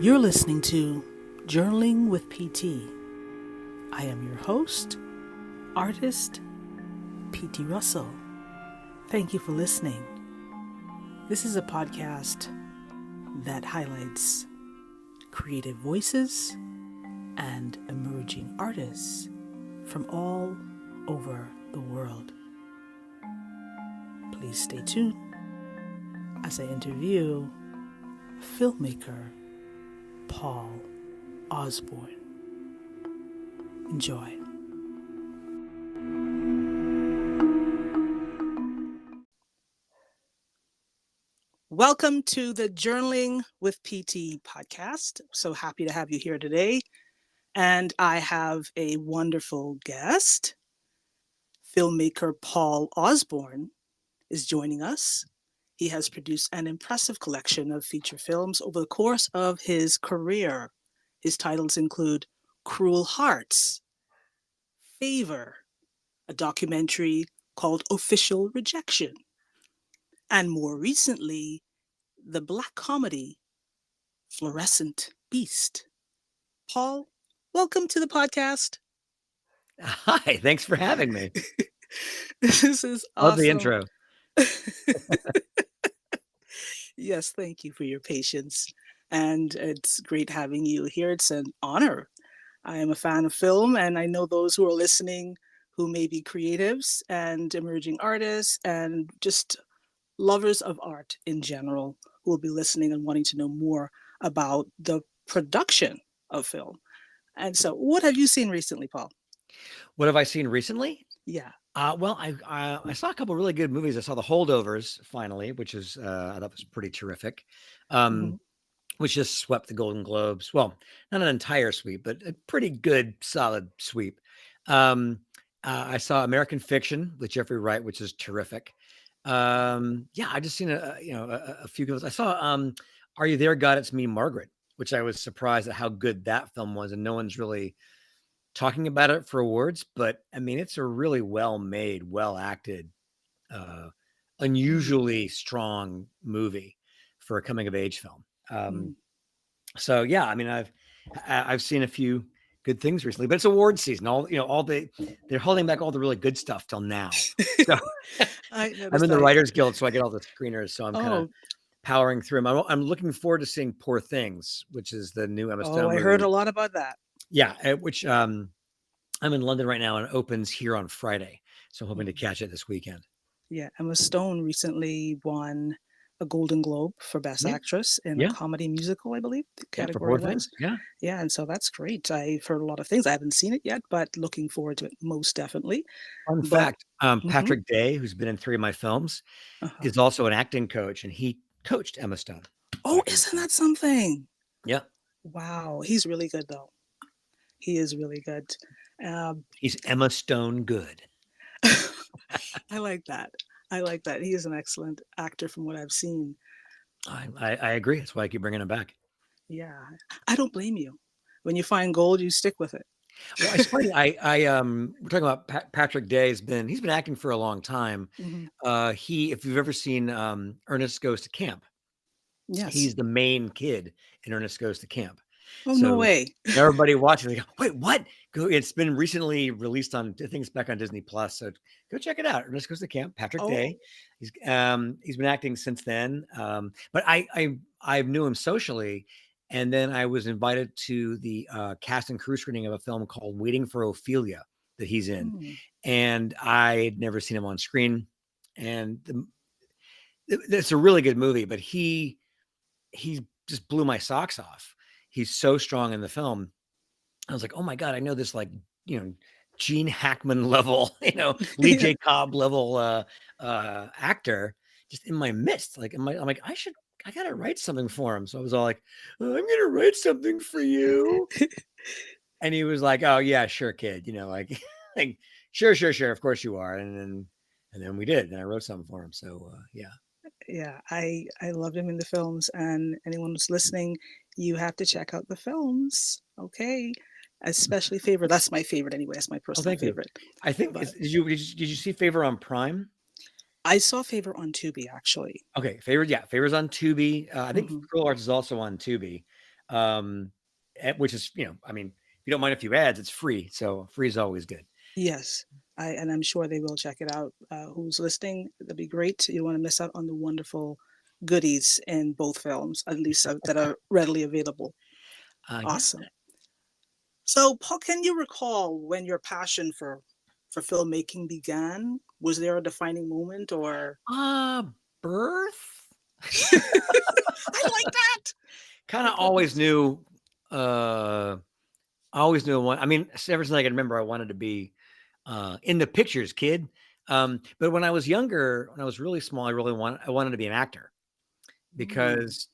You're listening to Journaling with PT. I am your host, artist PT Russell. Thank you for listening. This is a podcast that highlights creative voices and emerging artists from all over the world. Please stay tuned as I interview filmmaker Paul Osborne. Enjoy. Welcome to the Journaling with PT podcast. So happy to have you here today. And I have a wonderful guest. Filmmaker Paul Osborne is joining us. He has produced an impressive collection of feature films over the course of his career. His titles include Cruel Hearts, Favor, a documentary called Official Rejection, and more recently, the Black comedy Fluorescent Beast. Paul, welcome to the podcast. Hi, thanks for having me. This is awesome. Love the intro. Yes, thank you for your patience. And it's great having you here. It's an honor. I am a fan of film, and I know those who are listening who may be creatives and emerging artists and just lovers of art in general who will be listening and wanting to know more about the production of film. And so what have you seen recently, Paul? What have I seen recently? Yeah. Well, I saw a couple of really good movies. I saw The Holdovers finally, which is I thought was pretty terrific, which just swept the Golden Globes. Well, not an entire sweep, but a pretty good, solid sweep. I saw American Fiction with Jeffrey Wright, which is terrific. I just seen a few good ones. I saw Are You There, God? It's Me, Margaret, which I was surprised at how good that film was, and no one's really talking about it for awards, but I mean, it's a really well-made, well-acted, unusually strong movie for a coming-of-age film. So yeah, I mean, I've seen a few good things recently, but it's award season. They're holding back all the really good stuff till now. So I'm in the Writers Guild, so I get all the screeners. So I'm kind of powering through them. I'm looking forward to seeing Poor Things, which is the new Emma Stone movie. I heard a lot about that. Yeah, which I'm in London right now and it opens here on Friday. So I'm hoping to catch it this weekend. Yeah, Emma Stone recently won a Golden Globe for Best Actress in a comedy musical, I believe the category was. Yeah, and so that's great. I've heard a lot of things. I haven't seen it yet, but looking forward to it most definitely. Fun fact, Patrick Day, who's been in 3 of my films, is also an acting coach, and he coached Emma Stone. Oh, isn't that something? Yeah. Wow, he's really good though. He is really good. He's Emma Stone good. I like that. He is an excellent actor from what I've seen. I agree. That's why I keep bringing him back. Yeah, I don't blame you. When you find gold, you stick with it. Well, it's funny. We're talking about Patrick Day. He's been acting for a long time. If you've ever seen Ernest Goes to Camp, yes, he's the main kid in Ernest Goes to Camp. Oh, so no way. Everybody watching, they go, wait, what? It's been recently released on, I think it's back on Disney Plus. So go check it out. Ernest Goes to Camp, Patrick Day. He's been acting since then. But I knew him socially. And then I was invited to the cast and crew screening of a film called Waiting for Ophelia that he's in. And I had never seen him on screen. And it's a really good movie, but he just blew my socks off. He's so strong in the film. I was like, oh my God, I know this, like, Gene Hackman level, Lee J. Cobb level actor just in my midst. Like, I'm like, I got to write something for him. So I was all like, I'm going to write something for you. And he was like, oh yeah, sure, kid. Like sure. Of course you are. And then we did, and I wrote something for him. So yeah. Yeah, I loved him in the films, and anyone who's listening, you have to check out the films. Okay, especially Favor. That's my favorite anyway. That's my personal favorite. I think did you see Favor on Prime? I saw Favor on Tubi actually. Okay, Favor's on Tubi. I think Cruel Hearts is also on Tubi. which is, I mean, if you don't mind a few ads, it's free. So free is always good. Yes. And I'm sure they will check it out. Who's listening? That'd be great. You don't want to miss out on the wonderful goodies in both films, at least that are readily available. Yeah. Awesome. So, Paul, can you recall when your passion for filmmaking began? Was there a defining moment, or Uh, Birth. I like that. Kind My of always goodness. knew. I always knew one. I mean, ever since I can remember, I wanted to be in the pictures, kid. But when I was younger, when I was really small, I wanted to be an actor Mm, because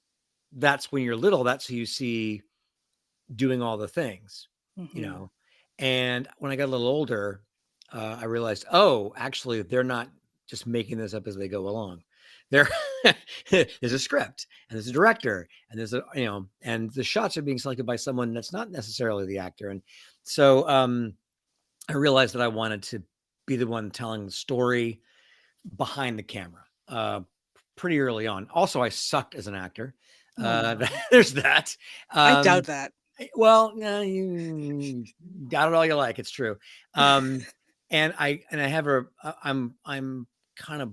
that's when you're little. That's who you see doing all the things, you mm-hmm, know. And when I got a little older, I realized, oh, actually, they're not just making this up as they go along. There, there's a script, and there's a director, and there's and the shots are being selected by someone that's not necessarily the actor. And so I realized that I wanted to be the one telling the story behind the camera. Pretty early on. Also, I sucked as an actor. oh, There's that. I Um, doubt that. well, yeah, you doubt it all you like. It's true. And I have I'm kind of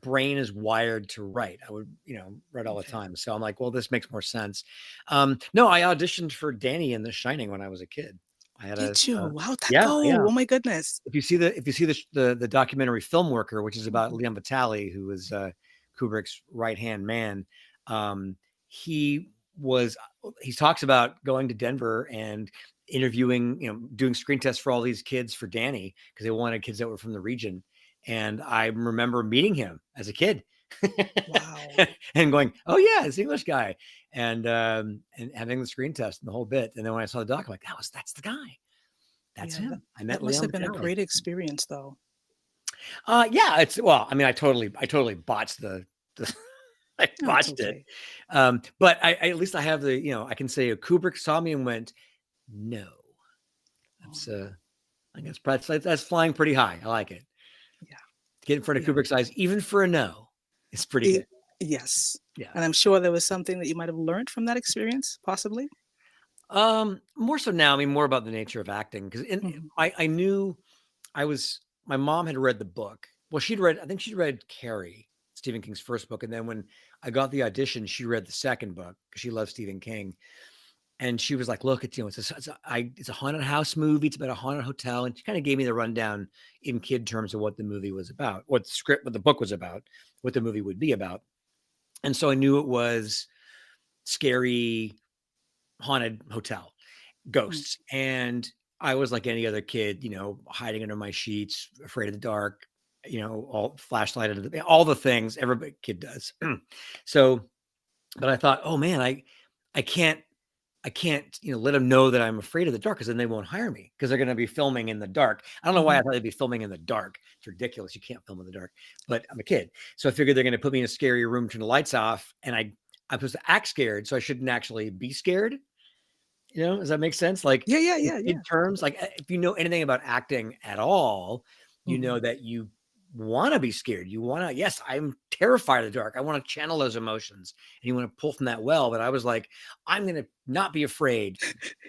brain is wired to write. I would, write all the Okay. time. So I'm like, well, this makes more sense. No, I auditioned for Danny in The Shining when I was a kid. I had Did you? How'd that yeah, go? yeah. Oh my goodness. If you see the documentary Filmworker, which is about Mhm. Liam Vitale, who was Kubrick's right hand man, um, he was he talks about going to Denver and interviewing, doing screen tests for all these kids for Danny because they wanted kids that were from the region. And I remember meeting him as a kid Wow. and going, "Oh yeah, this English guy," and having the screen test and the whole bit. And then when I saw the doc, I'm like, that's the guy. That's Yeah, him. I met that must Liam have been a Vitale. great experience, though. Yeah, it's well, I mean, I totally botched the I No, it's botched it. okay. But I at least I have I can say Kubrick saw me and went, no, Oh, that's I guess that's flying pretty high. I like it. yeah, Get in front of yeah. Kubrick's eyes, even for a no, it's pretty good. It, yes. Yeah. And I'm sure there was something that you might have learned from that experience, possibly. More so now, I mean, more about the nature of acting because Hmm. I knew my mom had read the book. Well, I think she'd read Carrie, Stephen King's first book. And then when I got the audition, she read the second book because she loves Stephen King. And she was like, look, it's a haunted house movie. It's about a haunted hotel. And she kind of gave me the rundown in kid terms of what the movie was about, what the book was about, what the movie would be about. And so I knew it was scary, haunted hotel, ghosts. And I was like any other kid, hiding under my sheets, afraid of the dark, all flashlight under all the things every kid does. So, but I thought, oh man, I can't, let them know that I'm afraid of the dark because then they won't hire me because they're going to be filming in the dark. I don't know why I Hmm. thought they'd be filming in the dark. It's ridiculous. You can't film in the dark, but I'm a kid. So I figured they're going to put me in a scary room, turn the lights off. And I'm supposed to act scared. So I shouldn't actually be scared. Does that make sense? Like Yeah, yeah, in yeah, yeah. kid terms, like if you know anything about acting at all, you know Hmm. that you want to be scared. You want to, yes, I'm terrified of the dark. I want to channel those emotions and you want to pull from that well. But I was like, I'm going to not be afraid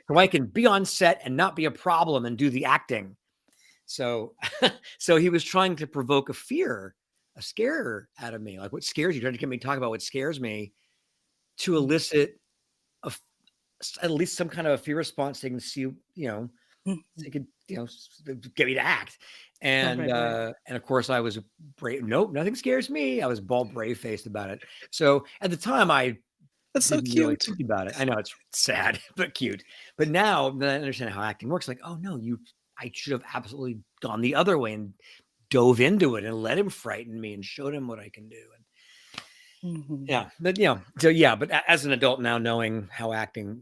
so I can be on set and not be a problem and do the acting. So, so he was trying to provoke a scare out of me. Like, what scares you? Trying to get me to talk about what scares me to elicit a at least some kind of a fear response. They can see, Hmm. they could, get me to act. Right, right, right. And of course I was brave. Nope, nothing scares me. I was bald brave faced about it. So at the time I That's so didn't really cute. think about it. I know it's sad, but cute. But now that I understand how acting works, like, oh no, I should have absolutely gone the other way and dove into it and let him frighten me and showed him what I can do. And Hmm. yeah, but so yeah, but as an adult now, knowing how acting,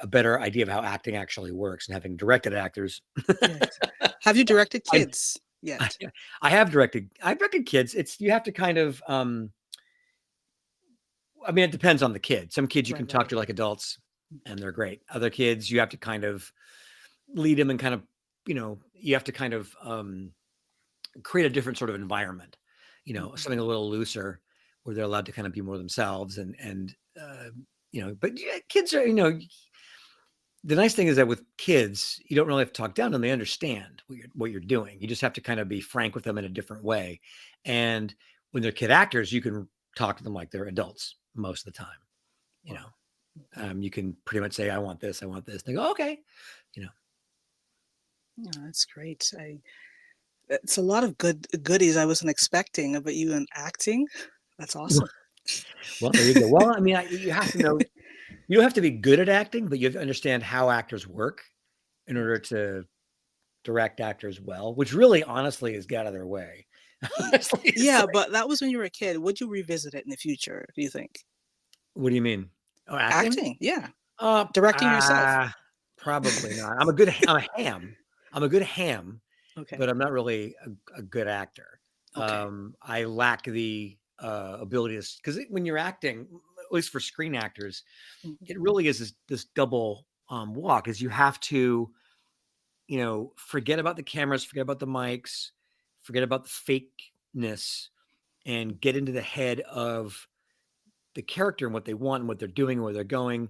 a better idea of how acting actually works, and having directed actors, Yes. Have you directed I, kids I yet? I've directed kids. It's you have to kind of, I mean, it depends on the kid. Some kids you Right, can right, talk right. to like adults, and they're great. Other kids you have to kind of lead them and kind of, you have to kind of create a different sort of environment, Hmm. something a little looser where they're allowed to kind of be more themselves and but kids are, the nice thing is that with kids, you don't really have to talk down to them. They understand what you're doing. You just have to kind of be frank with them in a different way. And when they're kid actors, you can talk to them like they're adults most of the time. Wow. You can pretty much say, I want this, I want this. They go, okay. Yeah, that's great. It's a lot of goodies I wasn't expecting about you in acting. That's awesome. Well, there you go. Well, I mean, you have to know, you don't have to be good at acting, but you have to understand how actors work in order to direct actors well, which really honestly is get out of their way. Honestly, Yeah, but that was when you were a kid. Would you revisit it in the future, do you think? what do you mean? Oh, acting? Acting, yeah. Uh, Directing yourself. uh Probably not. I'm a good ham, Okay. but I'm not really a good actor. Okay. I lack the ability to, because when you're acting, at least for screen actors, Mhm. it really is this double walk. Is you have to, forget about the cameras, forget about the mics, forget about the fakeness, and get into the head of the character and what they want and what they're doing and where they're going.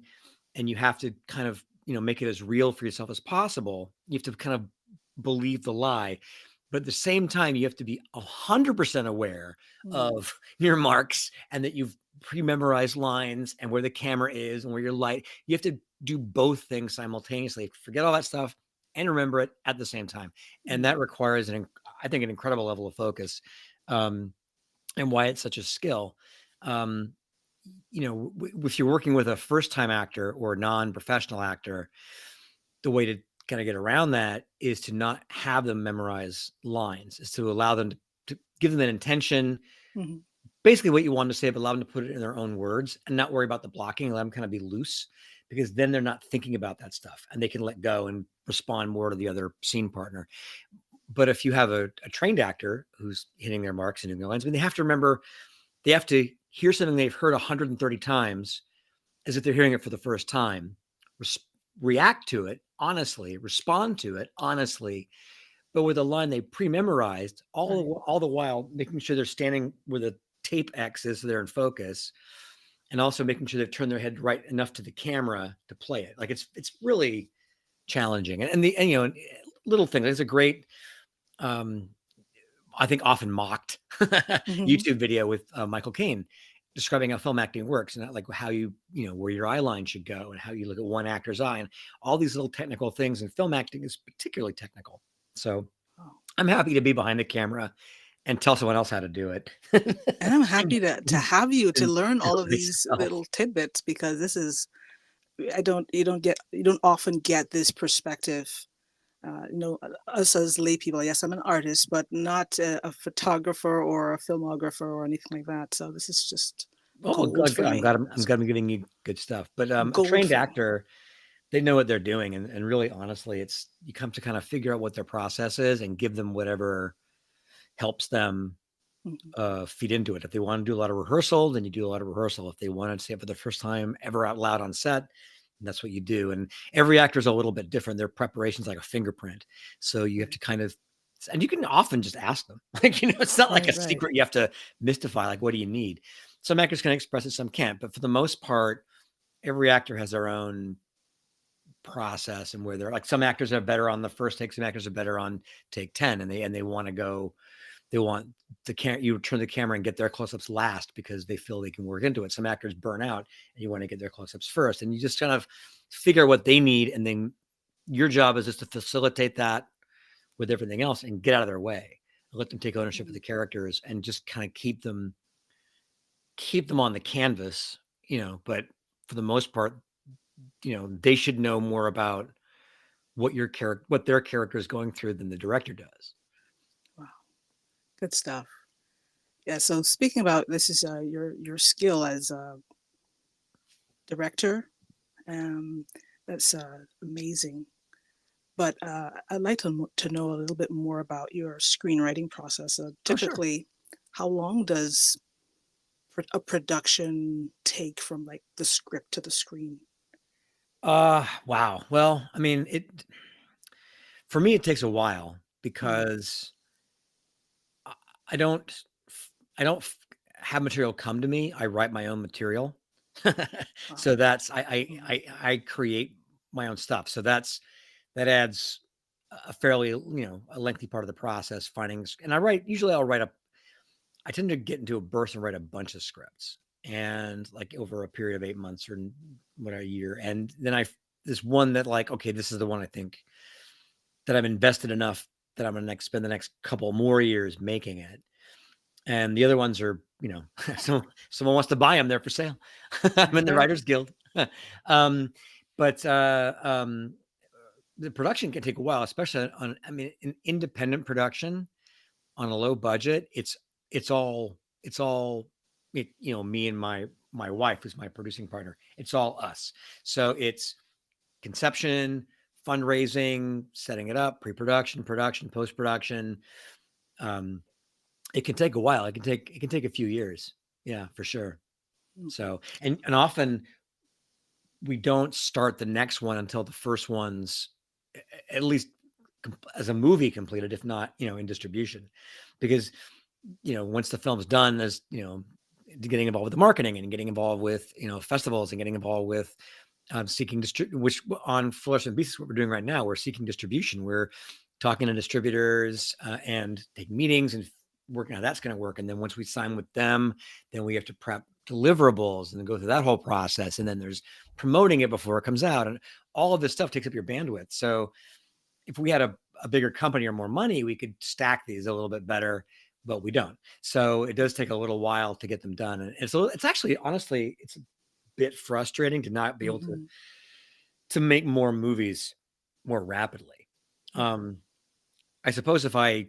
And you have to kind of, make it as real for yourself as possible. You have to kind of believe the lie. But at the same time, you have to be 100% aware Mm. of your marks and that you've pre-memorized lines and where the camera is and where your light. You have to do both things simultaneously. Forget all that stuff and remember it at the same time. And Mm. that requires, I think, an incredible level of focus, um, and why it's such a skill. Um, if you're working with a first time actor or a non-professional actor, the way to kind of get around that is to not have them memorize lines, is to allow them to give them an intention, Mhm. basically what you want to say, but allow them to put it in their own words and not worry about the blocking, let them kind of be loose, because then they're not thinking about that stuff and they can let go and respond more to the other scene partner. But if you have a trained actor who's hitting their marks and doing their lines, I mean, they have to remember, they have to hear something they've heard 130 times as if they're hearing it for the first time, react to it honestly, respond to it honestly, but with a line they pre-memorized, Right. all the while making sure they're standing where the tape X is so they're in focus, and also making sure they've turned their head right enough to the camera to play it. Like it's really challenging, and little things. There's a great, um, I think often mocked Mhm. YouTube video with Michael Caine describing how film acting works and like how where your eye line should go and how you look at one actor's eye and all these little technical things. And film acting is particularly technical. So Oh. I'm happy to be behind the camera and tell someone else how to do it. And I'm happy to have you to And learn do all of it these myself. little tidbits because this is you don't often get this perspective. Us as lay people, yes, I'm an artist, but not a photographer or a filmographer or anything like that. So this is just Oh, gold good. for I'm me. glad I'm It's glad I'm giving you good stuff. But a gold trained for me. actor, they know what they're doing, and really honestly, it's you come to kind of figure out what their process is and give them whatever helps them Mhm. feed into it. If they want to do a lot of rehearsal, then you do a lot of rehearsal. If they want to say it for the first time ever out loud on set, that's what you do. And every actor is a little bit different. Their preparation's like a fingerprint. So you have Right, to kind of, and you can often just ask them. Like, it's not like a right, right. secret you have to mystify, like, what do you need? Some actors can express it, some can't. But for the most part, every actor has their own process and where they're like, some actors are better on the first take, some actors are better on take 10, and they want to go, they want you turn the camera and get their close-ups last because they feel they can work into it. Some actors burn out and you want to get their close-ups first, and you just kind of figure what they need, and then your job is just to facilitate that with everything else and get out of their way, let them take ownership of Mhm. the characters and just kind of keep them on the canvas, but for the most part, they should know more about what their character is going through than the director does. Wow, good stuff. Yeah. So speaking about this is your skill as a director. Um, that's amazing. But I'd like to know a little bit more about your screenwriting process. Oh, sure. Typically, how long does a production take from like the script to the screen? Wow. Well, I mean, for me, it takes a while Mm. because I don't, I don't have material come to me. I write my own material. Wow. So that's Mhm. I create my own stuff. So that adds a fairly, a lengthy part of the process finding. And usually I'll write I tend to get into a burst and write a bunch of scripts, and like over a period of 8 months or whatever, a year. And then this one that, like, okay, this is the one I think that I've invested enough that I'm going to spend the next couple more years making it. And the other ones are, so someone wants to buy them, they're for sale. I'm in the Sure. Writers Guild. um, but the production can take a while, especially an independent production on a low budget. It's all me and my wife, who's my producing partner. It's all us. So it's conception, fundraising, setting it up, pre-production, production, post-production. Um, it can take a while. It can take a few years. Yeah, for sure. Mhm. So, and often we don't start the next one until the first one's at least as a movie completed, if not, in distribution. Because, once the film's done, there's, getting involved with the marketing and getting involved with, festivals and getting involved with seeking which on Fluorescent Beast is what we're doing right now. We're seeking distribution. We're talking to distributors and taking meetings and working how that's going to work. And then once we sign with them, then we have to prep deliverables and then go through that whole process. And then there's promoting it before it comes out. And all of this stuff takes up your bandwidth. So if we had a bigger company or more money, we could stack these a little bit better, but we don't. So it does take a little while to get them done. And it's actually, honestly, it's a bit frustrating to not be able Mhm. to make more movies more rapidly. Mhm. Um, I suppose if I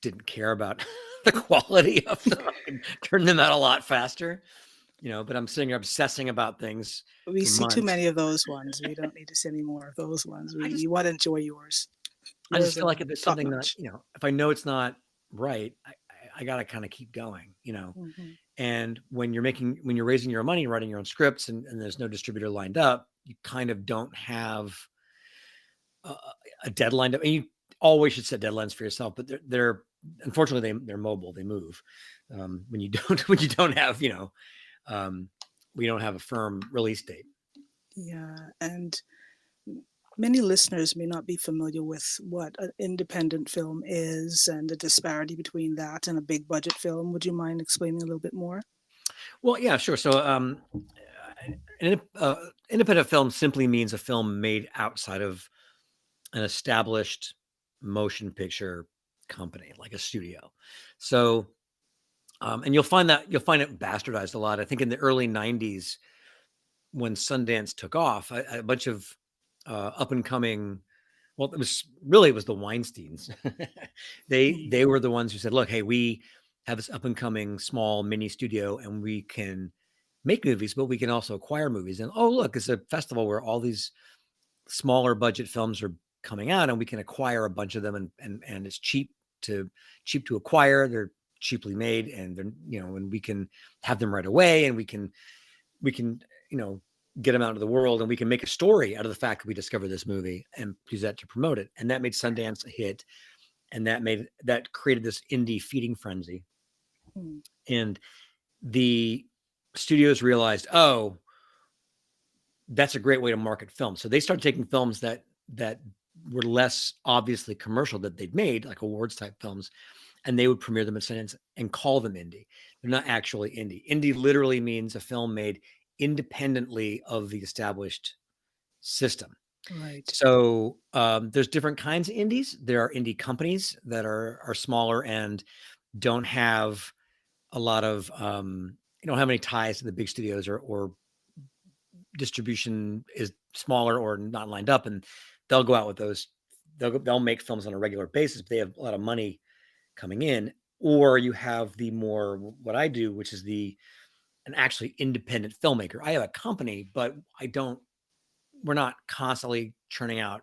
didn't care about the quality of them, I could turn them out a lot faster, but I'm sitting here obsessing about things We for see too months. many of those ones. We don't need to see any more of those ones. I We just want to enjoy yours. I just Yours feel are like if it's top something that, notch. if I know it's not right, I gotta kind of keep going. Mhm. And when you're raising your own money, writing your own scripts, and there's no distributor lined up, you kind of don't have a, a deadline. And you always should set deadlines for yourself, but they're unfortunately they're mobile. They move when you don't when you don't have um, we don't have a firm release date. Yeah, and many listeners may not be familiar with what an independent film is and the disparity between that and a big budget film. Would you mind explaining a little bit more? Well, yeah, sure. So independent film simply means a film made outside of an established motion picture company, like a studio. So, and you'll find it bastardized a lot. I think in the early '90s, when Sundance took off, a bunch of up and coming. Well, it was the Weinsteins. They Mhm. were the ones who said, "Look, hey, we have this up and coming small mini studio, and we can make movies, but we can also acquire movies. And oh, look, it's a festival where all these smaller budget films are coming out, and we can acquire a bunch of them, and it's cheap to acquire. They're cheaply made, and and we can have them right away, and we can get them out into the world, and we can make a story out of the fact that we discovered this movie and use that to promote it. And that made Sundance a hit, and that created this indie feeding frenzy. Mhm. And the studios realized, oh, that's a great way to market films. So they started taking films that were less obviously commercial that they'd made, like awards type films, and they would premiere them in Sundance and call them indie. They're not actually indie. Indie literally means a film made independently of the established system. Right. So there's different kinds of indies. There are indie companies that are smaller and don't have a lot of don't have any ties to the big studios, or distribution is smaller or not lined up, and they'll go out with those. They'll make films on a regular basis, but they have a lot of money coming in. Or you have the more what I do, which is an actually independent filmmaker. I have a company, but we're not constantly churning out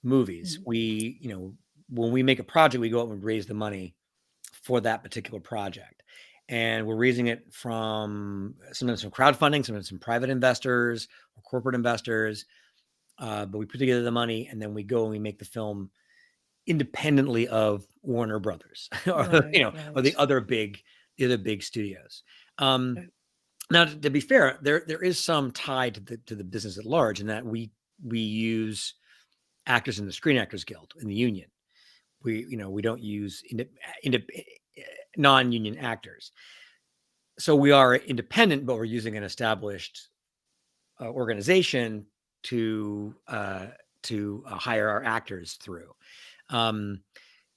movies. Mhm. When we make a project, we go out and raise the money for that particular project. And we're raising it from sometimes from crowdfunding, sometimes from private investors or corporate investors. But we put together the money, and then we go and we make the film independently of Warner Brothers or Right, or right. the other big studios. Um, Right. Now, to be fair, there is some tie to the business at large, in that we use actors in the Screen Actors Guild in the union. We don't use non-union actors, so we are independent, but we're using an established organization to hire our actors through. Um,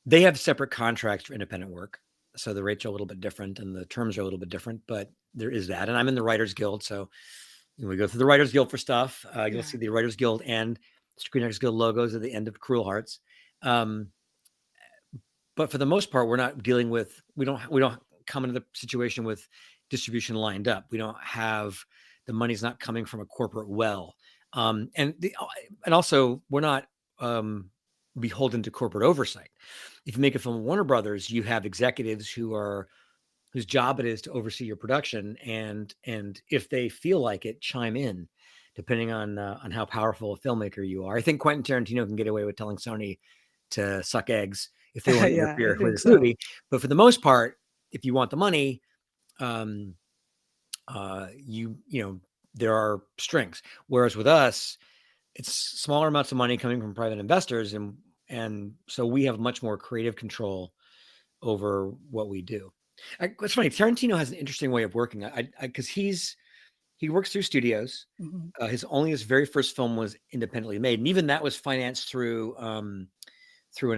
they have separate contracts for independent work, so the rates are a little bit different and the terms are a little bit different, but there is that. And I'm in the Writers Guild, so we go through the Writers Guild for stuff. You'll see the Writers Guild and Screen Actors Guild logos at the end of Cruel Hearts. But for the most part, we're not dealing with, we don't come into the situation with distribution lined up. We don't have, the money's not coming from a corporate well. And also we're not beholden to corporate oversight. If you make a film with Warner Brothers, you have executives whose job it is to oversee your production, and if they feel like it, chime in, depending on how powerful a filmmaker you are. I think Quentin Tarantino can get away with telling Sony to suck eggs if they want to Yeah, I interfere with think his so. movie. But for the most part, if you want the money, there are strings. Whereas with us, it's smaller amounts of money coming from private investors, and so we have much more creative control over what we do. It's funny. Tarantino has an interesting way of working. Because he works through studios. His very first film was independently made, and even that was financed through an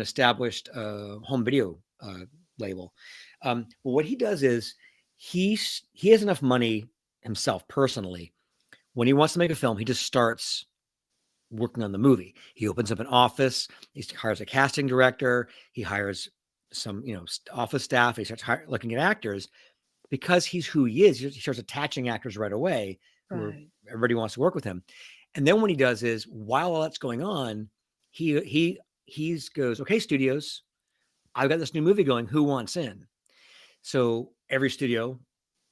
established home video label. Well, what he does is he has enough money himself personally. When he wants to make a film, he just starts working on the movie. He opens up an office. He hires a casting director. He hires some office staff. He starts looking at actors. Because he's who he is, he starts attaching actors right away who everybody wants to work with him. And then what he does is, while all that's going on, he goes, okay, studios, I've got this new movie going. Who wants in? So every studio,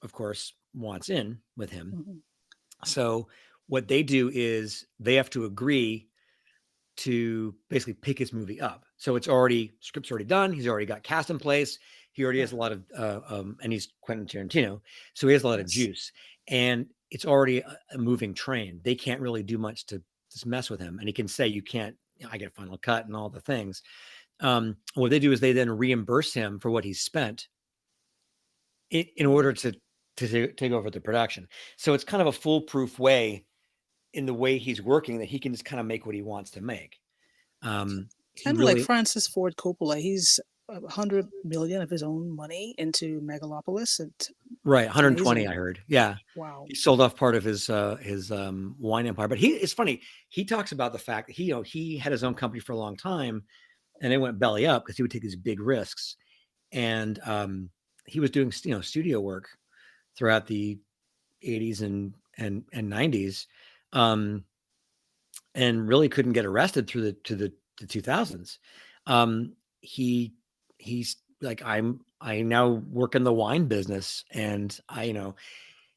of course, wants in with him. So what they do is they have to agree to basically pick his movie up. So script's already done. He's already got cast in place. He already has a lot of, and he's Quentin Tarantino, so he has a lot of juice, and it's already a moving train. They can't really do much to just mess with him, and he can say, "You can't. I get a final cut and all the things." What they do is they then reimburse him for what he's spent in order to take over the production. So it's kind of a foolproof way in the way he's working, that he can just kind of make what he wants to make. Kind of like Francis Ford Coppola. He's 100 million of his own money into Megalopolis. Right, 120, I heard. Yeah. Wow. He sold off part of his wine empire. But it's funny. He talks about the fact that he had his own company for a long time, and it went belly up because he would take these big risks. And he was doing studio work throughout the 80s and 90s, and really couldn't get arrested through the 2000s. He's like, I now work in the wine business, and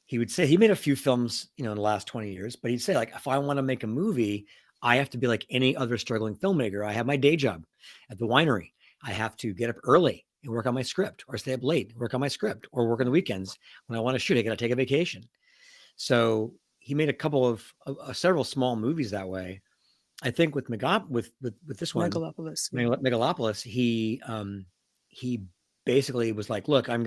he would say he made a few films, in the last 20 years, but he'd say, like, if I want to make a movie, I have to be like any other struggling filmmaker. I have my day job at the winery. I have to get up early and work on my script, or stay up late, work on my script, or work on the weekends. When I want to shoot, I got to take a vacation. So he made a couple of several small movies that way. I think with this one, Megalopolis, he basically was like, look, I'm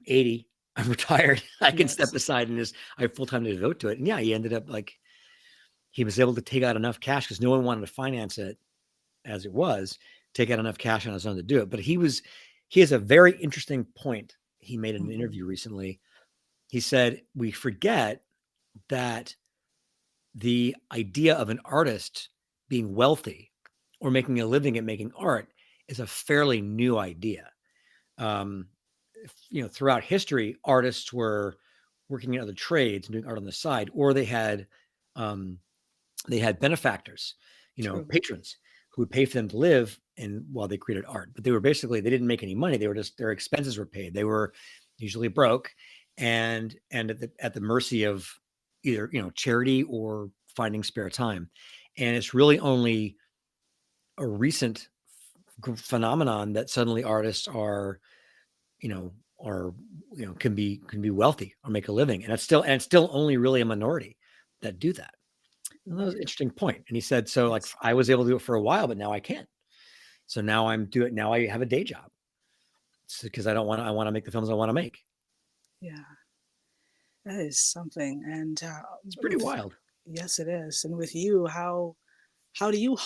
80, I'm retired, I can step aside and I have full time to devote to it. And yeah, he ended up he was able to take out enough cash, because no one wanted to finance it as it was, take out enough cash on his own to do it. But he has a very interesting point he made in an interview recently. He said, we forget that the idea of an artist being wealthy or making a living at making art is a fairly new idea. Throughout history, artists were working in other trades and doing art on the side, or they had benefactors, patrons who would pay for them to live and while they created art. But they didn't make any money. They were just, their expenses were paid. They were usually broke and at the mercy of either charity or finding spare time. And it's really only a recent phenomenon that suddenly artists are or can be wealthy or make a living, and it's still only really a minority that do that. And that was an interesting point. And he said, so like Yes. I was able to do it for a while, but now I can't. So now now I have a day job because I want to make the films I want to make. Yeah, that is something. And It's pretty with, wild. yes, it is. And with you, how do you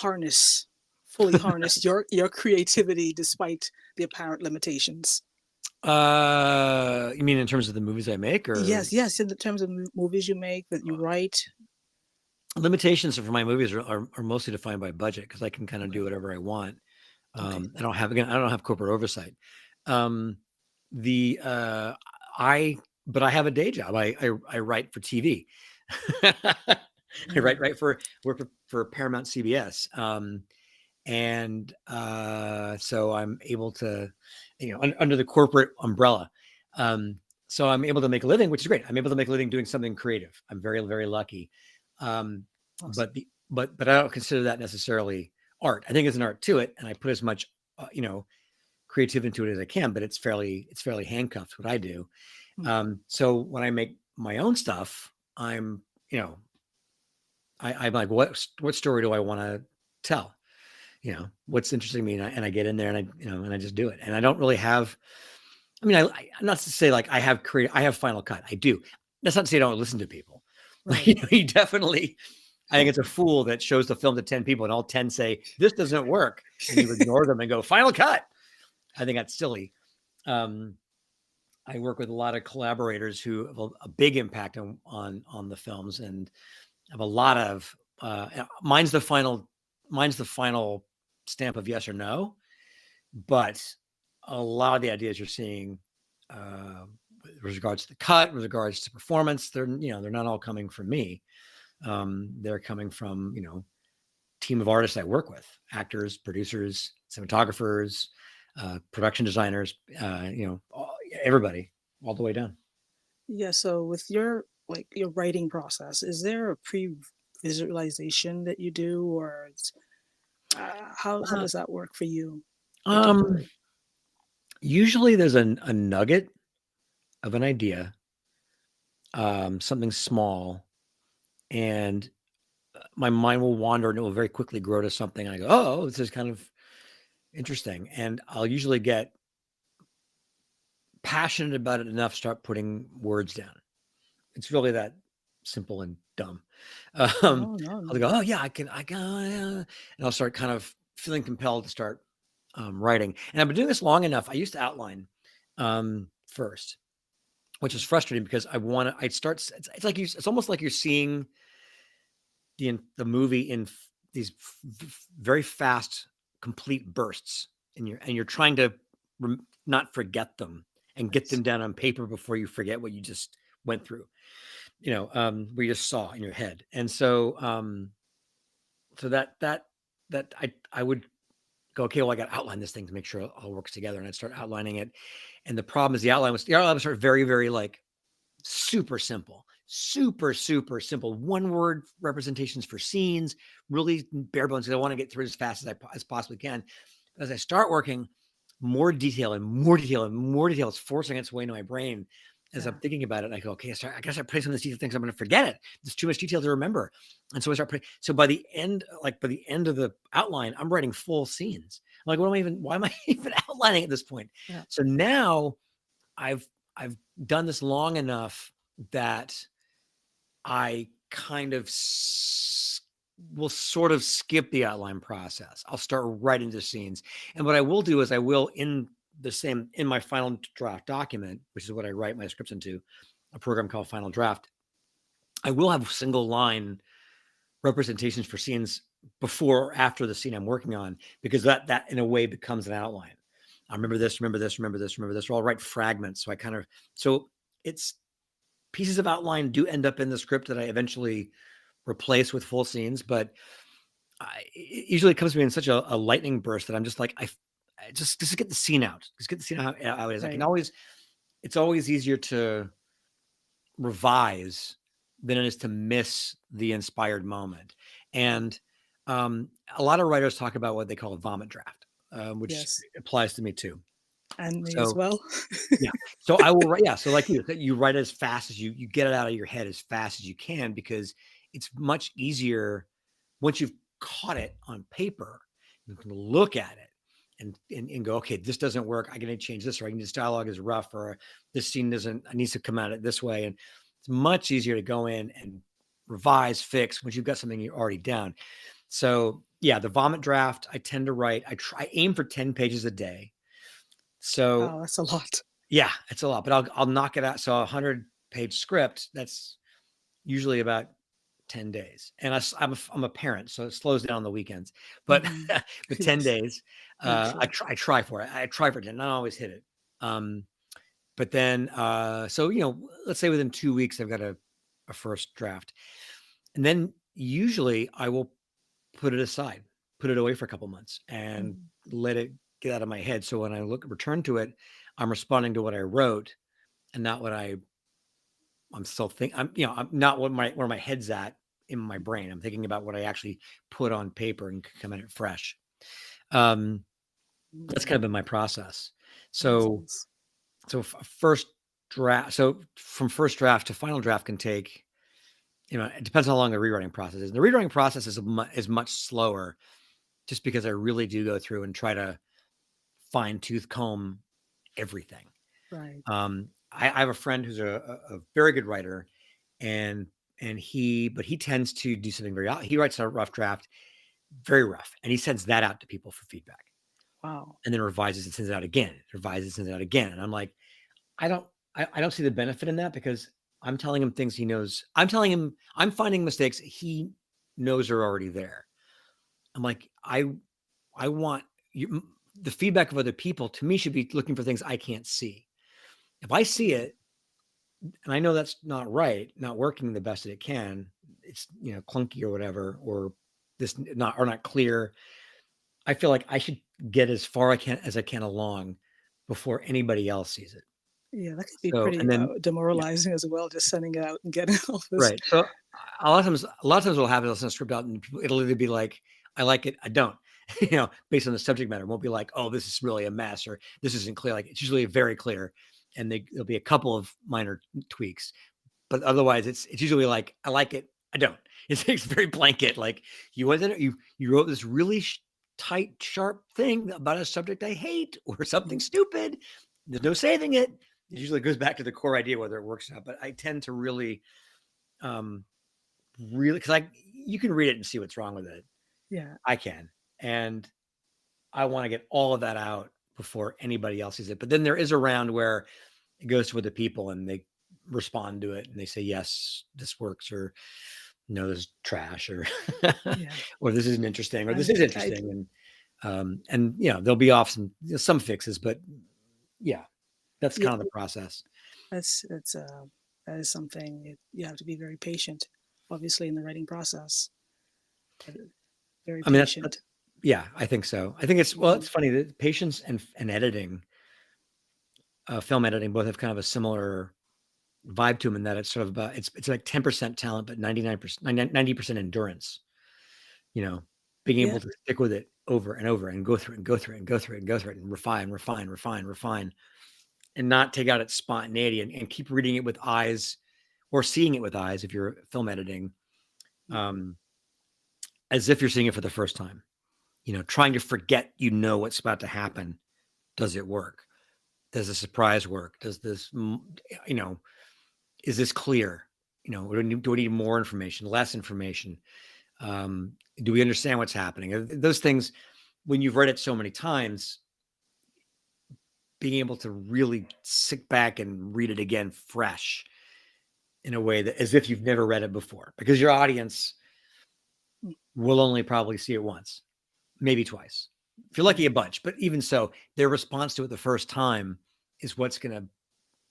fully harness your creativity despite the apparent limitations? You mean in terms of the movies I make, or Yes, yes. In the terms of movies you make, that you write. limitations for my movies are mostly defined by budget because I can kind of do Okay. whatever I want. Okay. I don't have corporate oversight. Um, the but I have a day job. I write for TV. I Yeah. work for Paramount CBS. And so I'm able to, under the corporate umbrella. So I'm able to make a living, which is great. I'm able to make a living doing something creative. I'm very, very lucky. Um, Awesome. but I don't consider that necessarily art. I think there's an art to it, and I put as much, creative into it as I can. But it's fairly handcuffed what I do. Hmm. So when I make my own stuff, I'm, I'm like, what story do I want to tell? What's interesting me, and I get in there and I just do it. And I don't really have, I mean, I'm not to say like I have Final Cut. I do. That's not to say I don't listen to people. Like, Right. you definitely, I think it's a fool that shows the film to 10 people and all 10 say, this doesn't work. And you ignore them and go, Final Cut. I think that's silly. Um, I work with a lot of collaborators who have a big impact on the films, and have a lot of, mine's the final stamp of yes or no. But a lot of the ideas you're seeing, with regards to the cut, with regards to performance, they're not all coming from me. They're coming from team of artists I work with: actors, producers, cinematographers, production designers. Everybody, all the way down. Yeah. So with your writing process, is there a pre-visualization that you do, or how Uh, does that work for you um, particularly? Usually there's a nugget of an idea, something small, and my mind will wander and it will very quickly grow to something. And I go, oh, this is kind of interesting. And I'll usually get passionate about it enough to start putting words down. It's really that simple and dumb. No, no, I'll no. go, oh yeah, I can, and I'll start kind of feeling compelled to start writing. And I've been doing this long enough. I used to outline first, which is frustrating because I start, it's like it's almost like you're seeing the movie in these very fast, complete bursts, and you're trying to not forget them and get Yes. them down on paper before you forget what you just went through. Where you just saw in your head. And so, so that I would go, okay, well, I got to outline this thing to make sure it all works together, and I'd start outlining it. And the problem is the outline was sort of very, very like super simple, super simple, one word representations for scenes, really bare bones. I want to get through as fast as possibly can. But as I start working, more detail and more detail and more detail is forcing its way into my brain. As I'm Yeah. thinking about it, I go, okay, I guess I put some of these detail things. I'm going to forget it. There's too much detail to remember. And so I start putting, so by the end of the outline, I'm writing full scenes. I'm like, why am I even outlining at this point? Yeah. So now I've I've done this long enough that I kind of will sort of skip the outline process. I'll start right into scenes. And what I will do is I will in my final draft document, which is what I write my scripts into, a program called Final Draft. I will have single line representations for scenes before or after the scene I'm working on, because that in a way becomes an outline. I remember this, remember this, remember this, remember this. Or I'll write fragments. So it's pieces of outline do end up in the script that I eventually replace with full scenes, but it usually comes to me in such a lightning burst that I'm just like, I just get the scene out. Just get the scene out how it is. Right. It's always easier to revise than it is to miss the inspired moment. And a lot of writers talk about what they call a vomit draft, which Yes. applies to me too. And me as So well. yeah. So I will write. Yeah. So like you write as fast as you get it out of your head as fast as you can, because it's much easier once you've caught it on paper. You can look at it and go, okay, this doesn't work. I can change this, or I can, this dialogue is rough, or this scene doesn't, I needs to come at it this way. And it's much easier to go in and revise, fix once you've got something you're already down. So yeah, the vomit draft, I tend to write, I aim for 10 pages a day. So Wow, that's a lot. yeah, it's a lot, but I'll knock it out. So 100-page script, that's usually about 10 days. And I'm a parent, so it slows down on the weekends. But Hmm. but 10 Yes, days, I naturally. try for it. I try for it, and I always hit it. But then so let's say within 2 weeks I've got a first draft. And then usually I will put it aside, put it away for a couple months and Mm. let it get out of my head. So when I return to it, I'm responding to what I wrote and not what I'm still thinking. I'm not where my head's at in my brain. I'm thinking about what I actually put on paper and come at it fresh. Um, that's kind of Mm. been my process. Makes So, sense. first draft. So from first draft to final draft can take, it depends how long the rewriting process is. The rewriting process is much slower, just because I really do go through and try to fine tooth comb everything. Right. I have a friend who's a very good writer, and but he tends to do something he writes a rough draft, very rough, and he sends that out to people for feedback, Wow. and then revises and sends it out again, revises and sends it out again. And I'm like, I don't I don't see the benefit in that, because I'm telling him things he knows. I'm finding mistakes he knows are already there. I'm like, I want the feedback of other people, to me, should be looking for things I can't see. If I see Mm. it and I know that's not right, not working the best that it can, it's clunky or whatever, or this not clear. I feel like I should get as far as I can along before anybody else sees it. Yeah, that could be So, and pretty then yeah, demoralizing as well, just sending it out and getting all this. right. So a lot of times what'll happen is I'll send a script out and it'll either be like, I like it, I don't, based on the subject matter. It won't be like, oh, this is really a mess, or this isn't clear. Like, it's usually very clear. And there'll be a couple of minor tweaks, but otherwise it's usually like, I like it, I don't. It's very blanket. Like, you wrote this really tight, sharp thing about a subject I hate, or something stupid. There's no saving it. It usually goes back to the core idea, whether it works or not. But I tend to really, because you can read it and see what's wrong with it. Yeah. I can, and I want to get all of that out before anybody else sees it. But then there is a round where it goes to the people and they respond to it and they say, yes, this works, or no, this is trash, or Yeah. or this isn't interesting, or this And is interesting. And there'll be off some fixes, but yeah, that's yeah, kind of the process. that's that is something you have to be very patient, obviously, in the writing process. Very I mean, that's patient. yeah, I think so. I think Mhm. it's funny that patience and editing, film editing, both have kind of a similar vibe to them, in that it's sort of about, it's like 10% talent, but 99%, 90% endurance. You know, being Yeah. able to stick with it over and over and go through it and go through it and go through it and go through it and refine, and not take out its spontaneity, and keep reading it with eyes, or seeing it with eyes if you're film editing, um, as if you're seeing it for the first time. Trying to forget what's about to happen. Does it work? Does the surprise work? Does this, is this clear? Do we need more information, less information? Do we understand what's happening? Those things, when you've read it so many times, being able to really sit back and read it again fresh, in a way that, as if you've never read it before, because your audience will only probably see it once, maybe twice. If you're lucky, a Right. bunch. But even so, their response to it the first time is what's going to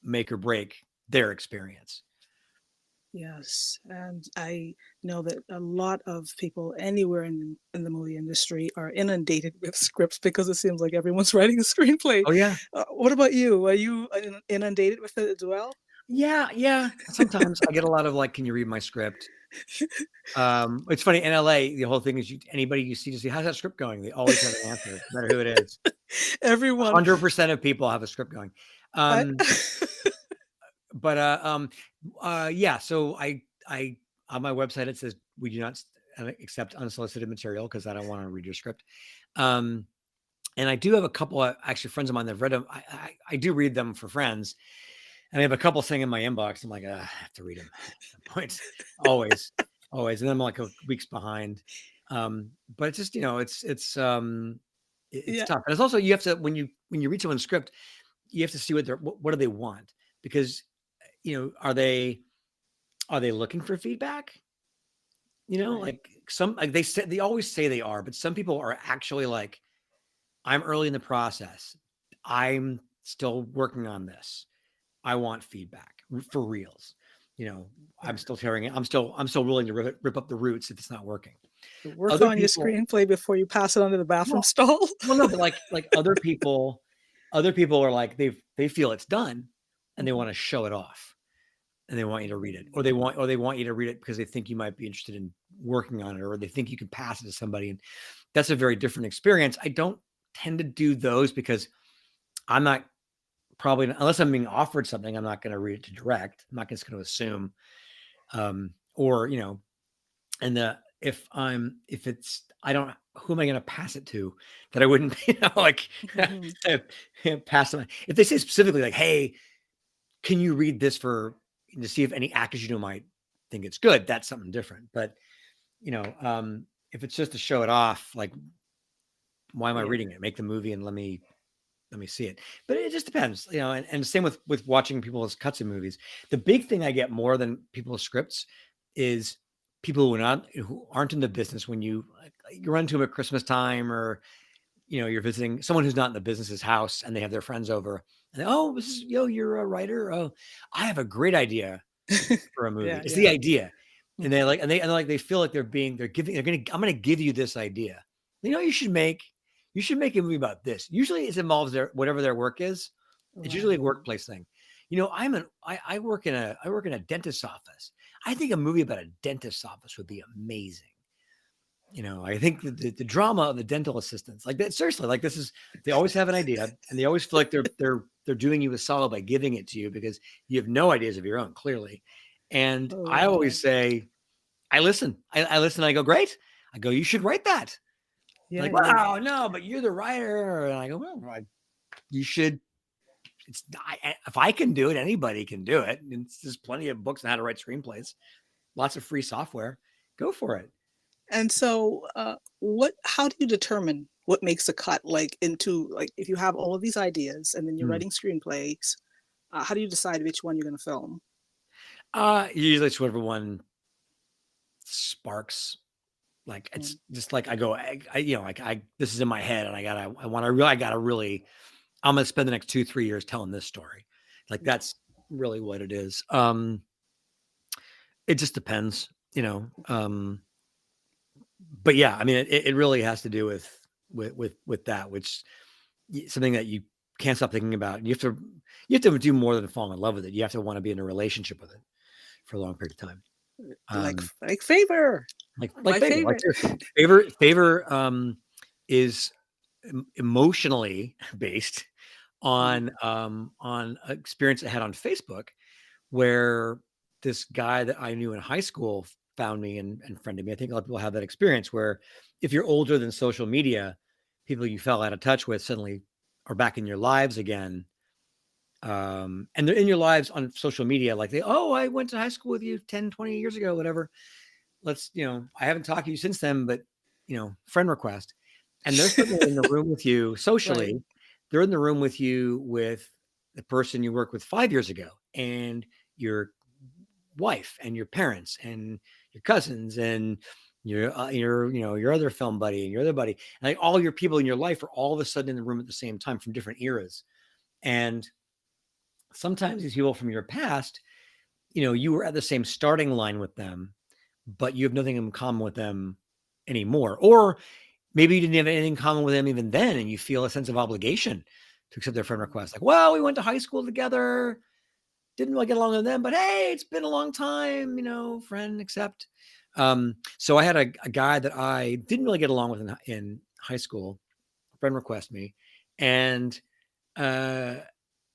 make or break their experience. Yes, and I know that a lot of people anywhere in the movie industry are inundated with scripts, because it seems like everyone's writing a screenplay. Oh yeah, What about you? Are you inundated with it as well? yeah, yeah. Sometimes I get a lot of like, "Can you read my script?" It's funny in LA. The whole thing is, anybody you see, just say, "How's that script going?" They always have an answer, no matter who it is. Everyone. 100% of people have a script going. I, But yeah. So I on my website it says we do not accept unsolicited material because I don't want to read your script. And I do have a couple of actually friends of mine that've read them. I do read them for friends, and I have a couple sitting in my inbox. I'm like, I have to read them at some point, always, always, and then I'm like weeks behind. But it's just it's yeah, tough, and it's also you have to when you read someone's script, you have to see what do they want, because are they looking for feedback? right. Like some like they always say they are, but some people are actually like, I'm early in the process. I'm still working on this. I want feedback for reals. I'm Yeah. still tearing it. I'm still willing to rip up the roots if it's not working. Work Other on your people, screenplay before you pass it onto the bathroom well, stall. no, but like other people are like they feel it's done and they want to show it off and they want you to read it, or they want you to read it because they think you might be interested in working on it, or they think you can pass it to somebody, and that's a very different experience. I don't tend to do those because I'm not probably, unless I'm being offered something, I'm not going to read it to direct. I'm not just going to assume, or and if it's I don't, who am I going to pass it to that I wouldn't like pass them if they say specifically like, hey, can you read this to see if any actors might think it's good? That's something different. But if it's just to show it off, like, why am I Yeah. reading it? Make the movie and let me see it. But it just depends, and same with watching people's cuts in movies. The big thing I get more than people's scripts is people who aren't in the business. When you run into them at Christmas time, or you're visiting someone who's not in the business's house and they have their friends over, and oh, this is you're a writer. Oh, I have a great idea for a movie. Yeah, It's yeah. the idea. And Mhm. they like, and they feel like I'm going to give you this idea. You should make a movie about this. Usually it involves whatever their work is. It's usually a Right. workplace thing. I work in a dentist's office. I think a movie about a dentist's office would be amazing. I think the drama of the dental assistants, like that, seriously, like they always have an idea and they always feel like they're doing you a solid by giving it to you because you have no ideas of your own, clearly. And I Oh, always say, I listen. I listen. I go, great. I go, you should write that. They're yeah, like, yeah. wow, no, but you're the writer. And I go, well, you should. If I can do it, anybody can do it. And there's plenty of books on how to write screenplays. Lots of free software. Go for it. And so, how do you determine what makes a cut? Like into like if you have all of these ideas and then you're Hmm. writing screenplays, how do you decide which one you're going to film? Usually it's whatever one sparks. Like Mm. it's just like I go, like this is in my head, and I gotta really, I'm gonna spend the next 2-3 years telling this story. Like that's really what it is. It just depends, but yeah, I mean, it really has to do with that, which something that you can't stop thinking about. You have to do more than fall in love with it. You have to want to be in a relationship with it for a long period of time. Like Um, Favor, like my favor, like favorite. seriously, favor is emotionally based Mm. on an experience I had on Facebook, where this guy that I knew in high school found me and friended me. I think a lot of people have that experience where if you're older than social media, people you fell out of touch with suddenly are back in your lives again. And they're in your lives on social media. Like I went to high school with you 10, 20 years ago, whatever. I haven't talked to you since then, but friend request. And they're suddenly in the room with you Right. socially. They're in the room with you with the person you worked with 5 years ago, and your wife and your parents and your cousins and your other film buddy and your other buddy, and like all your people in your life are all of a sudden in the room at the same time from different eras. And sometimes these people from your past, you were at the same starting line with them, but you have nothing in common with them anymore. Or maybe you didn't have anything in common with them even then, and you feel a sense of obligation to accept their friend request. Like, well, we went to high school together, didn't really get along with them, but hey, it's been a long time, friend, accept. So I had a guy that I didn't really get along with in high school, friend request me. and uh,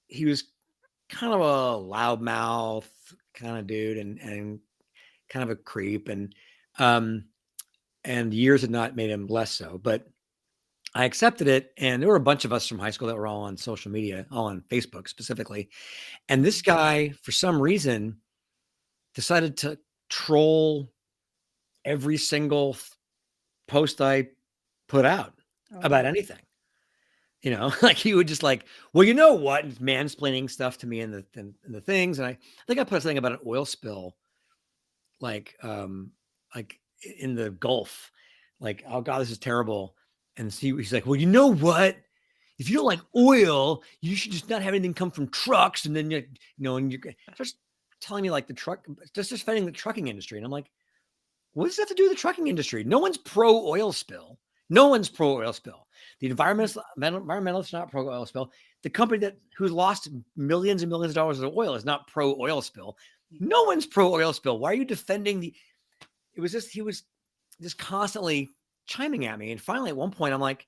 he was kind of a loudmouth kind of dude, and kind of a creep, um, and years had not made him less so. But I accepted it, and there were a bunch of us from high school that were all on social media, all on Facebook specifically. And this guy, for some reason, decided to troll every single post I put out about Oh, anything. Like he would just like, well, you know what, and mansplaining stuff to me in the things. And I think I put something about an oil spill, like like in the Gulf, like, oh God, this is terrible. And he's like, well, you know what? If you don't like oil, you should just not have anything come from trucks. And then and you're just telling me like the truck, just defending the trucking industry. And I'm like, what does that have to do with the trucking industry? No one's pro oil spill. No one's pro oil spill. The environmentalists are not pro oil spill. The company who's lost millions and millions of dollars of oil is not pro oil spill. No one's pro oil spill. Why are you defending the? It was just he was just constantly chiming at me, and finally at one point I'm like,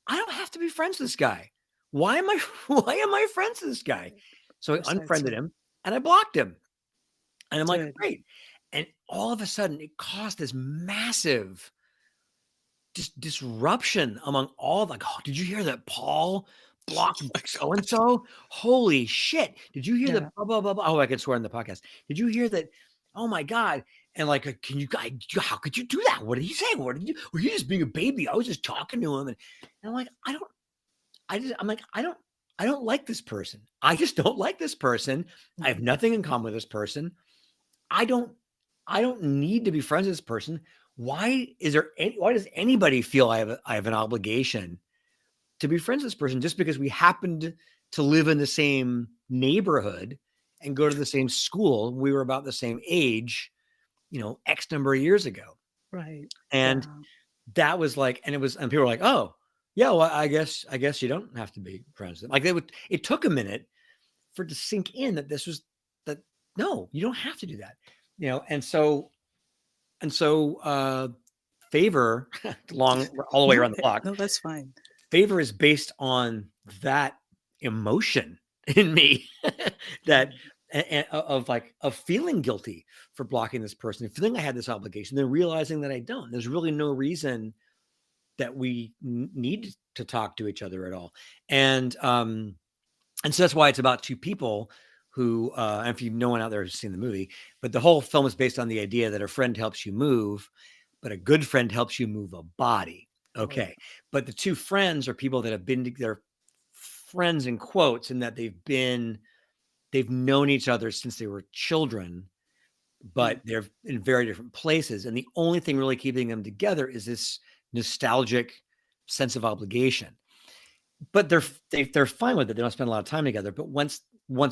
I don't have to be friends with this guy. Why am I friends with this guy? So I unfriended him and I blocked him. And I'm like, great. And all of a sudden it caused this massive disruption among all like, oh, did you hear that Paul blocked so-and-so? Holy shit. Did you hear that blah, blah, blah, blah? Oh, I can swear in the podcast. Did you hear that? Oh my God. And like, can you guys, how could you do that? What did he say? What did you, were you just being a baby? I was just talking to him. And I'm like, I don't like this person. I just don't like this person. I have nothing in common with this person. I don't need to be friends with this person. Why does anybody feel I have an obligation to be friends with this person just because we happened to live in the same neighborhood and go to the same school? We were about the same age, X number of years ago. Right. And that was like, and people were like, oh, yeah, well, I guess you don't have to be friends with them. Like it took a minute for it to sink in that no, you don't have to do that. And so favor all the way around the block. No, that's fine. Favor is based on that emotion in me that of feeling guilty for blocking this person, feeling I had this obligation, then realizing that I don't. There's really no reason that we need to talk to each other at all. And so that's why it's about two people who, and if no one out there has seen the movie, but the whole film is based on the idea that a friend helps you move, but a good friend helps you move a body. Okay. Oh. But the two friends are people that have been, they're friends in quotes, in that they've known each other since they were children, but they're in very different places. And the only thing really keeping them together is this nostalgic sense of obligation. But they're fine with it. They don't spend a lot of time together. But once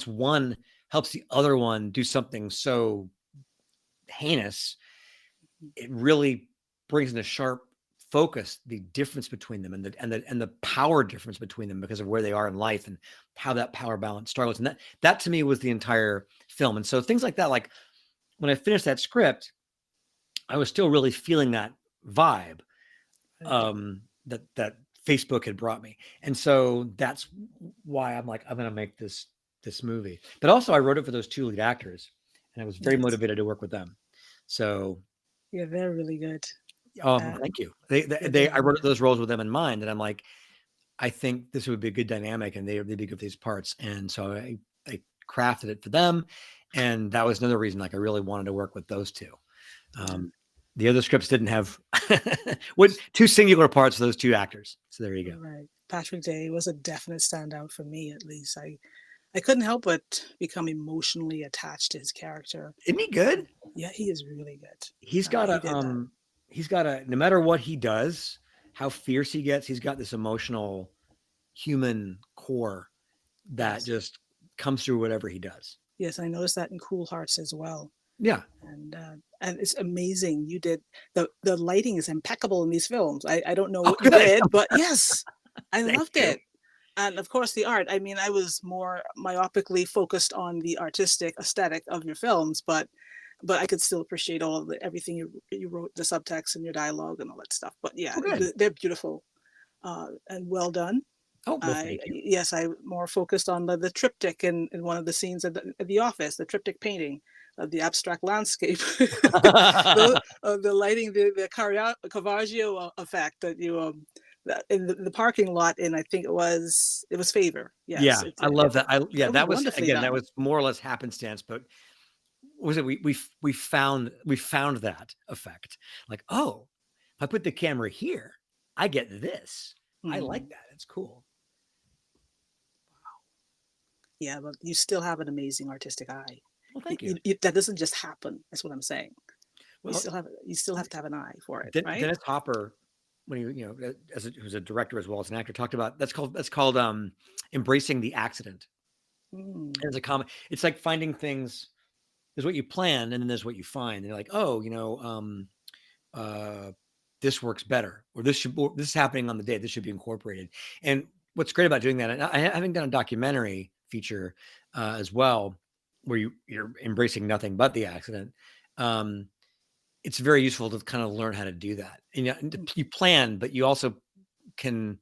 one helps the other one do something so heinous, it really brings into sharp focus the difference between them and the power difference between them because of where they are in life and how that power balance struggles. And that to me was the entire film. And so things like that, like when I finished that script, I was still really feeling that vibe that Facebook had brought me. And so that's why I'm like, I'm going to make this movie. But also I wrote it for those two lead actors and I was very motivated to work with them. So yeah, they're really good. Thank you. I wrote those roles with them in mind, and I'm like, I think this would be a good dynamic, and they'd be good for these parts. And so I crafted it for them, and that was another reason. Like I really wanted to work with those two. The other scripts didn't have two singular parts for those two actors. So there you go. Right. Patrick Day was a definite standout for me, at least. I couldn't help but become emotionally attached to his character. Isn't he good? Yeah, he is really good. He's got no matter what he does, how fierce he gets, he's got this emotional human core that just comes through whatever he does. Yes, I noticed that in Cool Hearts as well. Yeah. And it's amazing. You did the lighting is impeccable in these films. I don't know what you did, but yes, I loved it. And of course the art. I mean, I was more myopically focused on the artistic aesthetic of your films, but I could still appreciate all of everything you wrote, the subtext and your dialogue and all that stuff. But yeah, they're beautiful and well done. Oh, well, thank you. Yes, I more focused on the triptych in one of the scenes at the office, the triptych painting of the abstract landscape, the lighting, the Caravaggio effect that you in the parking lot, and I think it was Favor. Yes, Yeah, I love that. Yeah, it was that was, wonderfully again, that done. was more or less happenstance, but what was it? We found that effect. Like, oh, if I put the camera here, I get this. I like Mhm. that. It's cool. Yeah, but you still have an amazing artistic eye. Well, thank you. That doesn't just happen. That's what I'm saying. Well, You still have to have an eye for it, right? Dennis Hopper, when who's a director as well as an actor, talked about that's called embracing the accident. Mm. As a comment, it's like finding things. There's what you plan, and then there's what you find. And you're like, oh, uh, this works better, or this is happening on the day. This should be incorporated. And what's great about doing that, and I having done a documentary feature as well, where you're embracing nothing but the accident. Um, it's very useful to kind of learn how to do that. And you plan, but you also can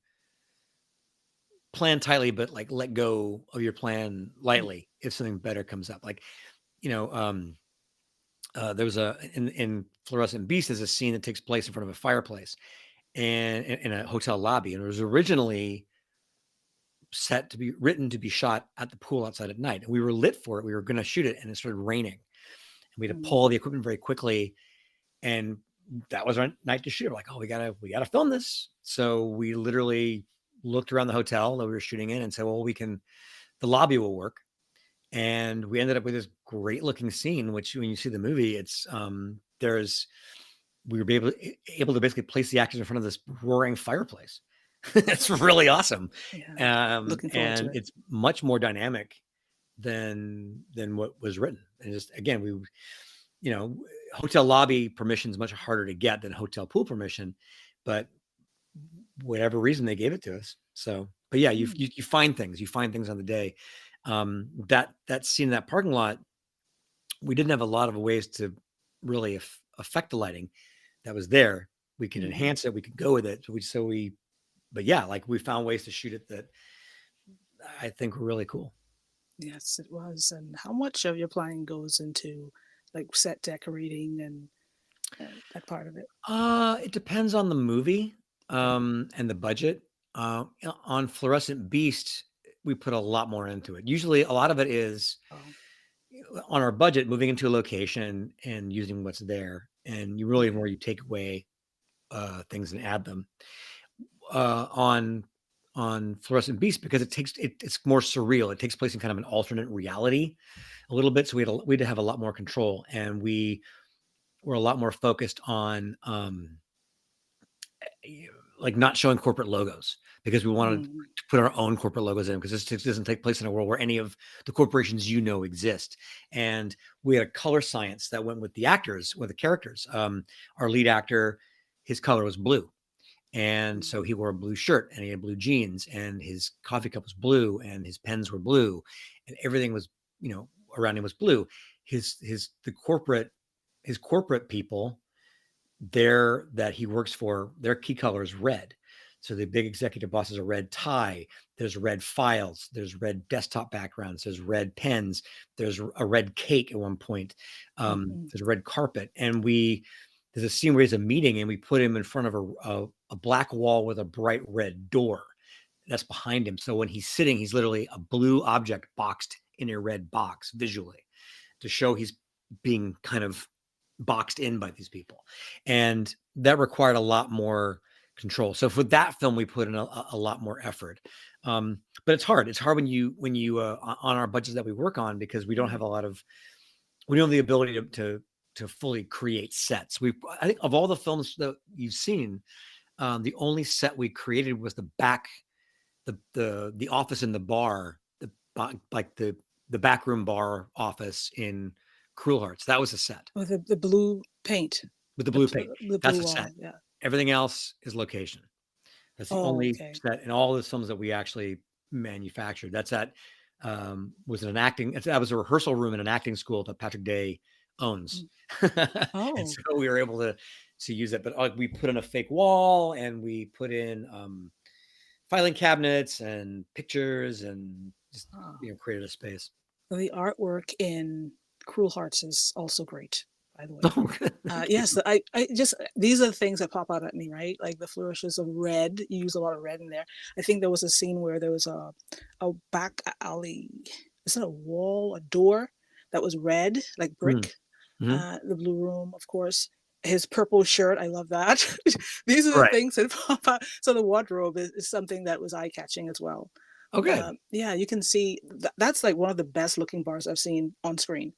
plan tightly, but like let go of your plan lightly if something better comes up. Like, you know, there was in Fluorescent Beast, there's a scene that takes place in front of a fireplace and in a hotel lobby, and it was originally written to be shot at the pool outside at night, and we were lit for it. We were going to shoot it, and it started raining, and we had to Mm. pull the equipment very quickly, and that was our night to shoot. We're like, oh, we gotta film this. So we literally looked around the hotel that we were shooting in and said, well, the lobby will work. And we ended up with this great looking scene, which when you see the movie, it's we were able to basically place the actors in front of this roaring fireplace. It's really awesome. Yeah, looking forward to And it. it's much more dynamic than what was written. And just, again, you know, hotel lobby permission is much harder to get than hotel pool permission, but whatever reason they gave it to us. So, but yeah, Mm. you find things on the day. That scene in that parking lot, we didn't have a lot of ways to really affect the lighting that was there. We could Mhm. enhance it. We could go with it. But yeah, like we found ways to shoot it that I think were really cool. Yes, it was. And how much of your planning goes into like set decorating and that part of it? It depends on the movie, Okay. and the budget. On Fluorescent Beast, we put a lot more into it. Usually, a lot of it is Oh, on our budget, moving into a location and using what's there, and you really yeah. where you take away things and add them. On Fluorescent Beast, because it's more surreal. It takes place in kind of an alternate reality a little bit, so we'd have a lot more control, and we were a lot more focused on like not showing corporate logos, because we wanted Mm. to put our own corporate logos in, because this doesn't take place in a world where any of the corporations exist. And we had a color science that went with the characters. Our lead actor, his color was blue, and so he wore a blue shirt and he had blue jeans, and his coffee cup was blue, and his pens were blue, and everything was, around him was blue. The corporate people there that he works for, their key color is red. So the big executive boss has a red tie. There's red files. There's red desktop backgrounds. There's red pens. There's a red cake at one point. Mm-hmm. There's a red carpet. And there's a scene where he's a meeting, and we put him in front of a black wall with a bright red door that's behind him. So when he's sitting, he's literally a blue object boxed in a red box visually, to show he's being kind of boxed in by these people. And that required a lot more control. So for that film, we put in a lot more effort. But it's hard. It's hard when you on our budgets that we work on, because we don't have the ability to fully create sets. I think of all the films that you've seen, the only set we created was the back, the office in the bar, like the backroom bar office in Cruel Hearts. That was a set With the blue paint, with the blue paint. the That's blue a wall. set. Yeah. Everything else is location. That's the Oh, only okay. set in all the films that we actually manufactured. That's at that was a rehearsal room in an acting school that Patrick Day owns. Mm. And Oh, so we were able to use it. But we put in a fake wall, and we put in filing cabinets and pictures and just, Ah, created a space. the artwork in Cruel Hearts is also great, by the way. Oh, good. Thank you. Yes, I just these are the things that pop out at me, right? Like the flourishes of red. You use a lot of red in there. I think there was a scene where there was a back alley. Is it a wall, a door that was red, like brick? Mm-hmm. The blue room, of course. His purple shirt, I love that. These are the Right. things that pop out. So the wardrobe is something that was eye catching as well. Oh, good. Yeah, you can see that's like one of the best looking bars I've seen on screen,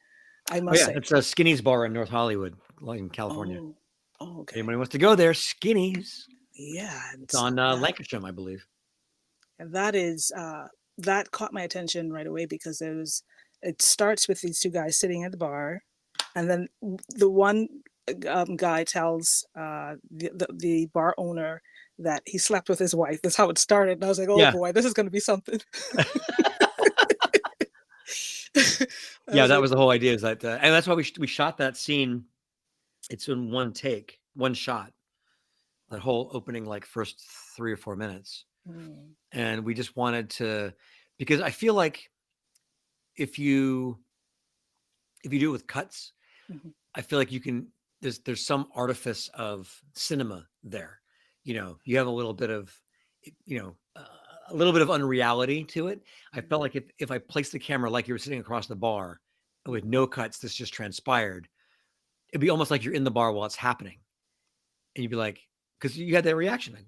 I Oh, must yeah. say. It's a Skinny's bar in North Hollywood, in California. Oh, oh, okay. Anybody wants to go there, Skinny's. Yeah, It's on that Lancashire, I believe. that is that caught my attention right away because it starts with these two guys sitting at the bar, and then the one guy tells the bar owner that he slept with his wife. That's how it started, and I was like, oh Yeah. boy, this is going to be something. I Yeah, was that like, was the whole idea, is that, and that's why we shot that scene. It's in one take, one shot, that whole opening, like, first 3 or 4 minutes. mm, And we just wanted to, because I feel like if you do it with cuts, mhm, I feel like you can, there's some artifice of cinema there. You have a little bit of, you know, uh, a little bit of unreality to it. I felt like if I placed the camera like you were sitting across the bar with no cuts, this just transpired, it'd be almost like you're in the bar while it's happening. And you'd be like, because you had that reaction, like,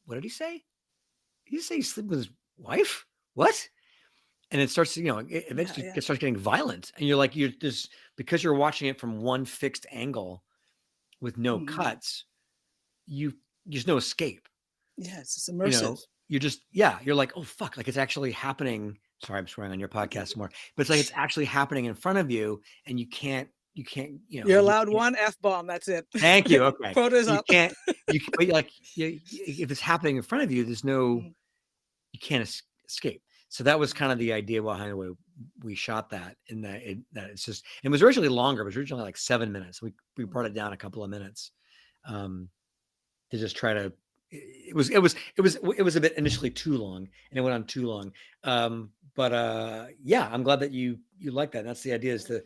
what did he say? Did he say he slept with his wife? What? And it starts, yeah, eventually yeah, it starts getting violent. And you're like, you're just, because you're watching it from one fixed angle with no mhm. cuts, you there's no escape. Yes, it's You immersive. know, you're just, yeah, you're like, oh fuck, like it's actually happening. Sorry, I'm swearing on your podcast more, but it's like it's actually happening in front of you, and you can't, You're you allowed can't. one F-bomb. That's it. Thank you. Okay, Quota's you up. can't, but like, if it's happening in front of you, there's no, Mm, you can't escape. So that was kind of the idea behind the way we shot that. In that it's just, it was originally longer. It was originally like 7 minutes. We brought it down a couple of minutes, um, to just try to. It was a bit initially too long, and it went on too long. But yeah, I'm glad that you like that. And that's the idea, is to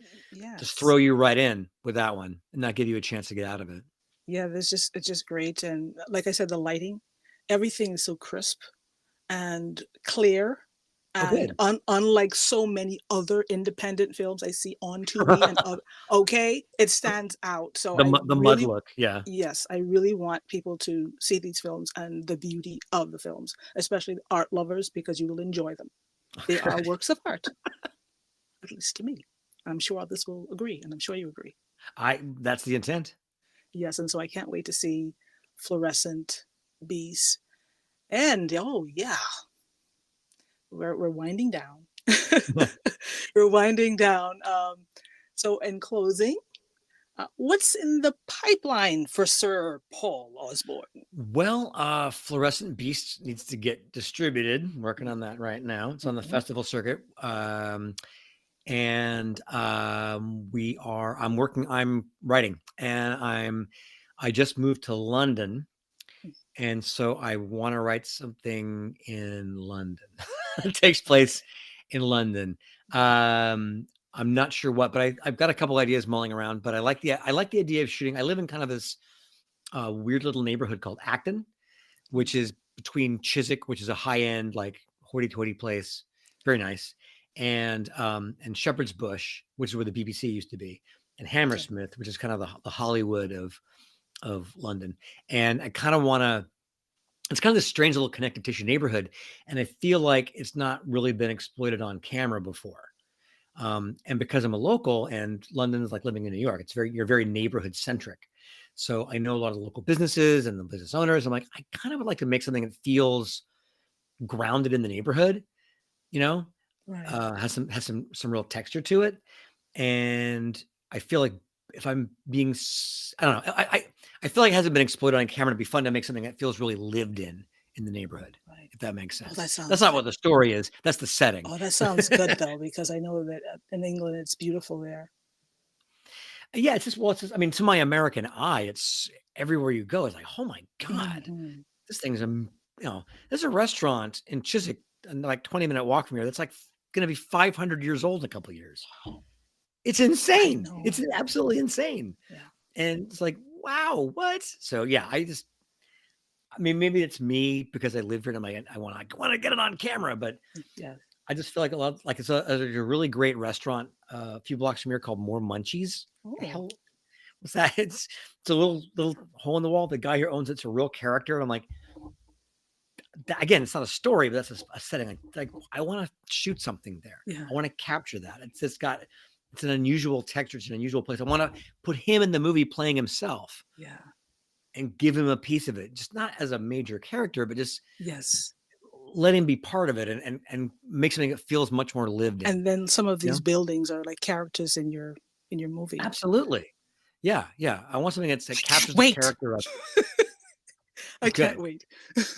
just throw yes. you right in with that one and not give you a chance to get out of it. Yeah, it's just great. And like I said, the lighting, everything is so crisp and clear. Oh, And good. unlike so many other independent films I see on TV and okay, it stands out. So I The mud really, look, yeah. yes, I really want people to see these films and the beauty of the films, especially the art lovers, because you will enjoy them. They are works of art, at least to me. I'm sure others will agree, and I'm sure you agree. I That's the intent. Yes, and so I can't wait to see Fluorescent Beast. And oh yeah, we're winding down. We're winding down. So in closing, what's in the pipeline for Sir Paul Osborne? Well, Fluorescent Beast needs to get distributed. I'm working on that right now. It's on the Mm-hmm. festival circuit. And I'm writing, and I just moved to London. And so I want to write something in London. It takes place in London. I'm not sure what, but I've got a couple ideas mulling around, but I like the idea of shooting. I live in kind of this weird little neighborhood called Acton, which is between Chiswick, which is a high end, like hoity-toity place, very nice, and Shepherd's Bush, which is where the BBC used to be, and Okay. Hammersmith, which is kind of the Hollywood of London. And I kind of want to. It's kind of this strange little connective tissue neighborhood, and I feel like it's not really been exploited on camera before. And because I'm a local, and London is like living in New York, you're very neighborhood centric. So I know a lot of the local businesses and the business owners. I'm like, I kind of would like to make something that feels grounded in the neighborhood, you know, Right. has some real texture to it. And I feel like, if I'm being, I don't know, I feel like it hasn't been exploited on camera. To be fun to make something that feels really lived in the neighborhood, Right. if that makes Oh, sense. that That's sounds not what the story is. That's the setting. oh, that sounds good though, because I know that in England it's beautiful there. Yeah, it's just, well, it's just, I mean, to my American eye, it's everywhere you go. It's like, oh my God, Hmm. this thing's there's a restaurant in Chiswick, like 20-minute walk from here. That's like going to be 500 years old in a couple of years. It's insane. It's absolutely insane. Yeah. And it's like, wow, what? So yeah, maybe it's me because I live here and I'm like, I want to get it on camera, but Yeah. I just feel like it's a really great restaurant a few blocks from here called More Munchies. The hell, what's that? It's a little hole in the wall. The guy here owns it's a real character. And I'm like, again, it's not a story, but that's a setting. Like I want to shoot something there. Yeah. I want to capture that. It's an unusual texture. It's an unusual place. I want to put him in the movie playing himself. Yeah. And give him a piece of it, just not as a major character, but just yes, let him be part of it and make something that feels much more lived in. And then some of these buildings are like characters in your movie. Absolutely. Yeah. I want something that captures the character of I can't wait.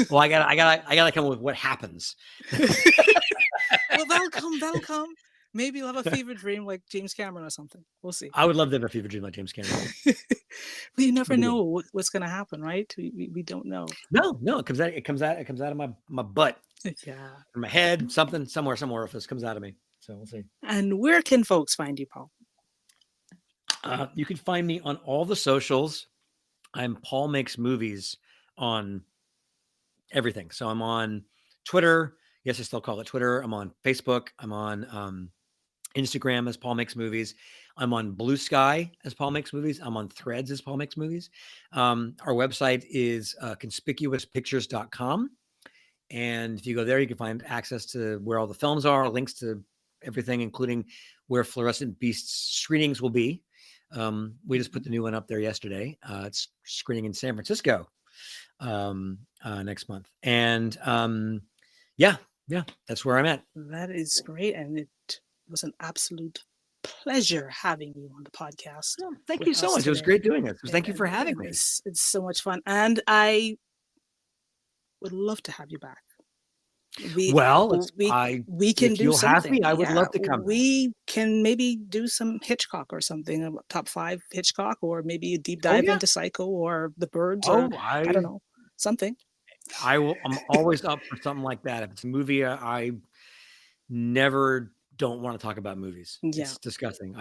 Well, I gotta come up with what happens. Well, that'll come. Maybe you'll have a fever dream like James Cameron or something. We'll see. I would love to have a fever dream like James Cameron. But you never know what's going to happen, right? We don't know. No, it comes out of my butt. Yeah. Or my head, somewhere if this comes out of me. So we'll see. And where can folks find you, Paul? You can find me on all the socials. I'm Paul Makes Movies on everything. So I'm on Twitter. Yes, I still call it Twitter. I'm on Facebook. I'm on Instagram as Paul Makes Movies. I'm on Blue Sky as Paul Makes Movies. I'm on Threads as Paul Makes Movies. Our website is conspicuouspictures.com. And if you go there, you can find access to where all the films are, links to everything, including where Fluorescent Beast's screenings will be. We just put the new one up there yesterday. It's screening in San Francisco next month. And yeah, that's where I'm at. That is great. And it was an absolute pleasure having you on the podcast. Oh, thank you so much. Today. It was great doing it. Thank you for having me. It's so much fun. And I would love to have you back. We can do something. I would love to come. We can maybe do some Hitchcock or something, top 5 Hitchcock, or maybe a deep dive into Psycho or The Birds. I don't know, something. I'm always up for something like that. If it's a movie, I never don't want to talk about movies. Yeah. It's disgusting.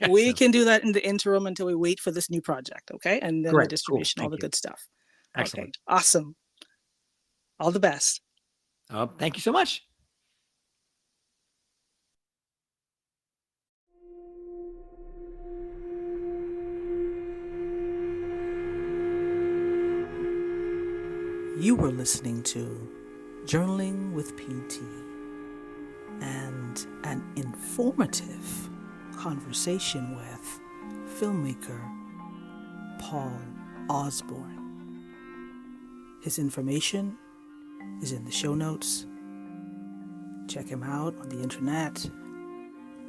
We can do that in the interim until we wait for this new project. Okay. And then the distribution, all the good stuff. Excellent. Okay. Awesome. All the best. Thank you so much. You were listening to Journaling with PT and an informative conversation with filmmaker Paul Osborne. His information is in the show notes. Check him out on the internet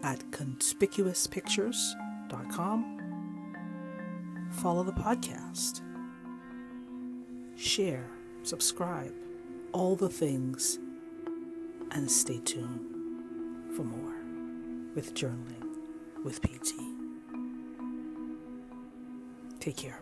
at conspicuouspictures.com. Follow the podcast. Share, subscribe, all the things, and stay tuned for more with Journaling with PT. Take care.